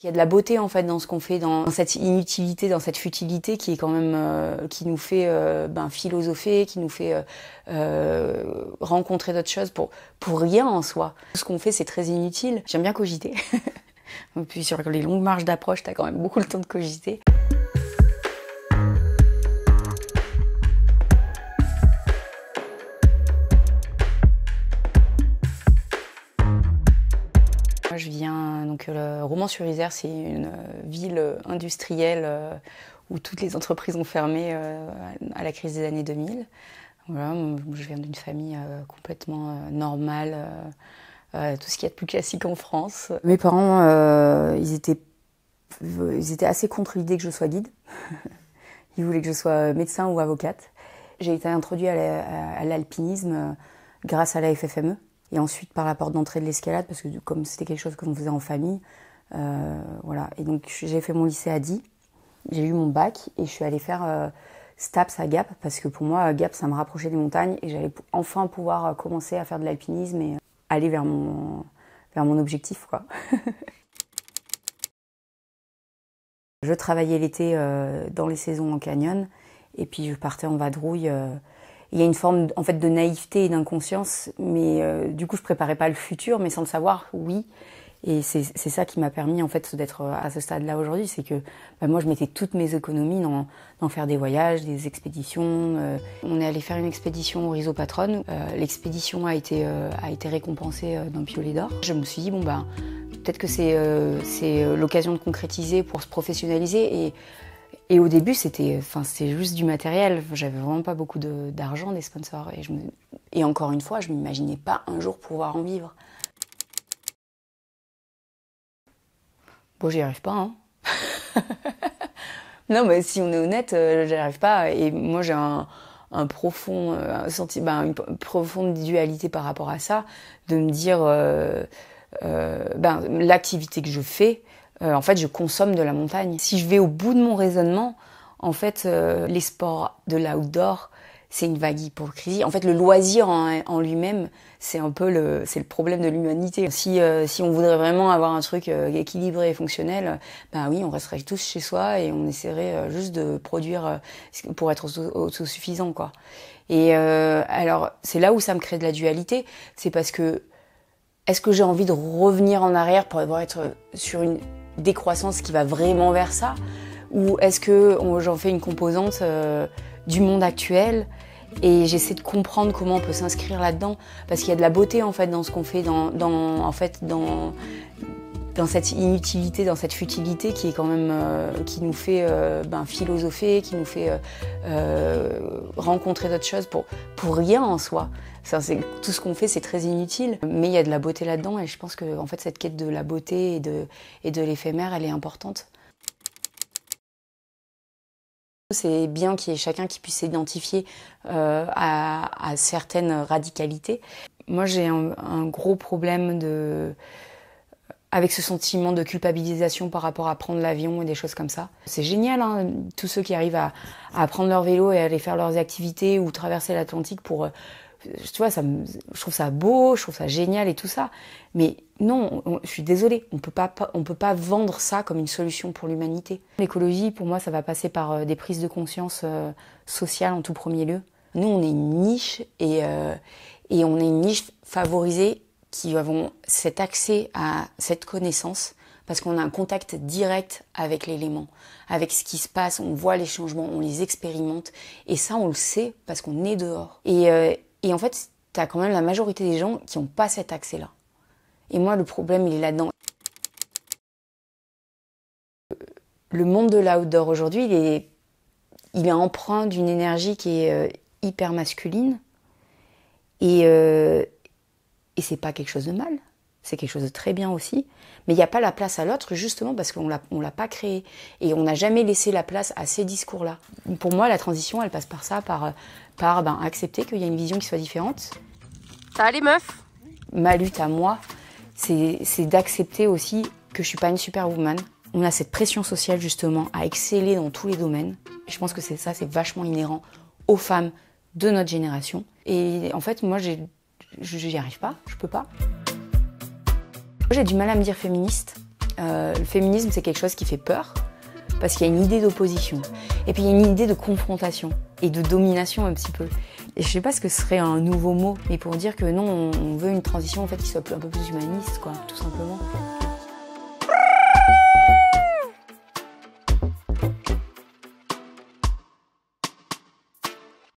Il y a de la beauté en fait dans ce qu'on fait, dans cette inutilité, dans cette futilité qui est quand même qui nous fait philosopher, qui nous fait rencontrer d'autres choses pour rien en soi. Ce qu'on fait c'est très inutile. J'aime bien cogiter. Et puis sur les longues marches d'approche, t'as quand même beaucoup le temps de cogiter. Moi, je viens donc Romans-sur-Isère, c'est une ville industrielle où toutes les entreprises ont fermé à la crise des années 2000. Voilà, je viens d'une famille complètement normale, tout ce qu'il y a de plus classique en France. Mes parents, ils étaient assez contre l'idée que je sois guide. Ils voulaient que je sois médecin ou avocate. J'ai été introduite à l'alpinisme grâce à la FFME. Et ensuite par la porte d'entrée de l'escalade, parce que comme c'était quelque chose que l'on faisait en famille, voilà. Et donc j'ai fait mon lycée à Die, j'ai eu mon bac et je suis allée faire STAPS à Gap, parce que pour moi Gap ça me rapprochait des montagnes et j'allais enfin pouvoir commencer à faire de l'alpinisme et aller vers mon objectif, quoi. Je travaillais l'été dans les saisons en canyon et puis je partais en vadrouille. Il y a une forme en fait de naïveté et d'inconscience, mais du coup je préparais pas le futur, mais sans le savoir, oui. Et c'est ça qui m'a permis en fait d'être à ce stade-là aujourd'hui, c'est que moi je mettais toutes mes économies dans faire des voyages, des expéditions. On est allé faire une expédition au Riso Patron. L'expédition a été récompensée d'un piolet d'or. Je me suis dit peut-être que c'est l'occasion de concrétiser pour se professionnaliser. Et au début, c'était juste du matériel. J'avais vraiment pas beaucoup d'argent, des sponsors. Et encore une fois, je m'imaginais pas un jour pouvoir en vivre. Bon, j'y arrive pas, hein. Non, mais si on est honnête, j'y arrive pas. Et moi, j'ai une profonde dualité par rapport à ça, de me dire l'activité que je fais. En fait, je consomme de la montagne. Si je vais au bout de mon raisonnement, en fait, les sports de l'outdoor, c'est une vague hypocrisie. En fait, le loisir en lui-même, c'est un peu le problème de l'humanité. Si on voudrait vraiment avoir un truc équilibré et fonctionnel, oui, on resterait tous chez soi et on essaierait juste de produire pour être autosuffisant, quoi. Et alors, c'est là où ça me crée de la dualité. C'est parce que est-ce que j'ai envie de revenir en arrière pour être sur une décroissance qui va vraiment vers ça, ou est-ce que j'en fais une composante du monde actuel et j'essaie de comprendre comment on peut s'inscrire là-dedans, parce qu'il y a de la beauté en fait dans ce qu'on fait, dans cette inutilité, dans cette futilité qui est quand même qui nous fait philosopher, qui nous fait rencontrer d'autres choses pour rien en soi. Tout ce qu'on fait, c'est très inutile, mais il y a de la beauté là-dedans et je pense que en fait, cette quête de la beauté et de l'éphémère, elle est importante. C'est bien qu'il y ait chacun qui puisse s'identifier à certaines radicalités. Moi, j'ai un gros problème avec ce sentiment de culpabilisation par rapport à prendre l'avion et des choses comme ça. C'est génial, hein, tous ceux qui arrivent à prendre leur vélo et à aller faire leurs activités ou traverser l'Atlantique pour... tu vois, je trouve ça beau, je trouve ça génial et tout ça. Mais non, je suis désolée, on peut pas vendre ça comme une solution pour l'humanité. L'écologie, pour moi, ça va passer par des prises de conscience sociales en tout premier lieu. Nous, on est une niche et on est une niche favorisée qui avons cet accès à cette connaissance parce qu'on a un contact direct avec l'élément, avec ce qui se passe, on voit les changements, on les expérimente et ça, on le sait parce qu'on est dehors. Et en fait, t'as quand même la majorité des gens qui n'ont pas cet accès-là. Et moi, le problème, il est là-dedans. Le monde de l'outdoor aujourd'hui, il est empreint d'une énergie qui est hyper masculine. Et c'est pas quelque chose de mal. C'est quelque chose de très bien aussi. Mais il n'y a pas la place à l'autre, justement, parce qu'on l'a pas créé. Et on n'a jamais laissé la place à ces discours-là. Pour moi, la transition, elle passe par ça, par accepter qu'il y a une vision qui soit différente. Ça va les meufs ? Ma lutte à moi, c'est d'accepter aussi que je suis pas une superwoman. On a cette pression sociale justement à exceller dans tous les domaines. Je pense que c'est vachement inhérent aux femmes de notre génération. Et en fait, moi, j'y arrive pas, je peux pas. J'ai du mal à me dire féministe. Le féminisme, c'est quelque chose qui fait peur, parce qu'il y a une idée d'opposition. Et puis il y a une idée de confrontation et de domination un petit peu. Et je sais pas ce que serait un nouveau mot, mais pour dire que non, on veut une transition en fait qui soit un peu plus humaniste, quoi, tout simplement.